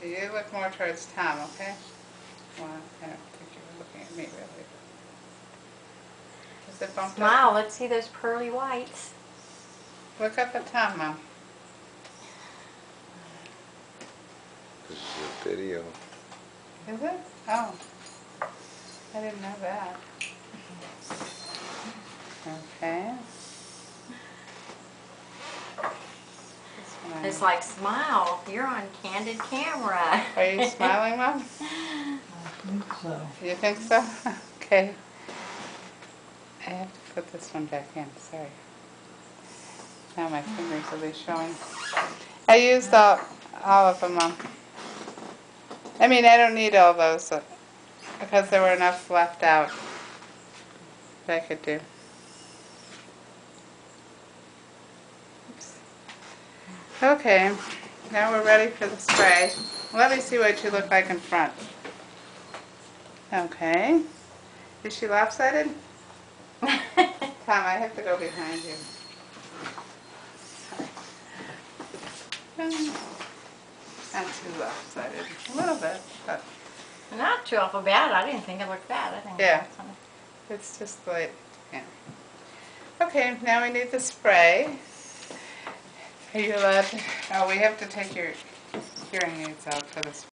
You look more towards Tom, okay? Well, I don't think you were looking at me, really. Is it bumped Smile, up? let's see those pearly whites. Look up at Tom, Mom. This is a video. Is it? Oh. I didn't know that. Okay. This one It's like, smile, you're on candid camera. Are you smiling, Mom? I think so. You think so? Okay. I have to put this one back in, sorry. Now my fingers will be showing. I used all of them, Mom. I mean, I don't need all those because there were enough left out that I could do. Oops. Okay, now we're ready for the spray. Let me see what you look like in front. Okay. Is she lopsided? Tom, I have to go behind you. Not too lopsided. A little bit, but Not too awful bad. I didn't think it looked bad. I think yeah. it's funny. It's just like, yeah. Okay, now we need the spray. Are you allowed to, oh, we have to take your hearing aids out for this.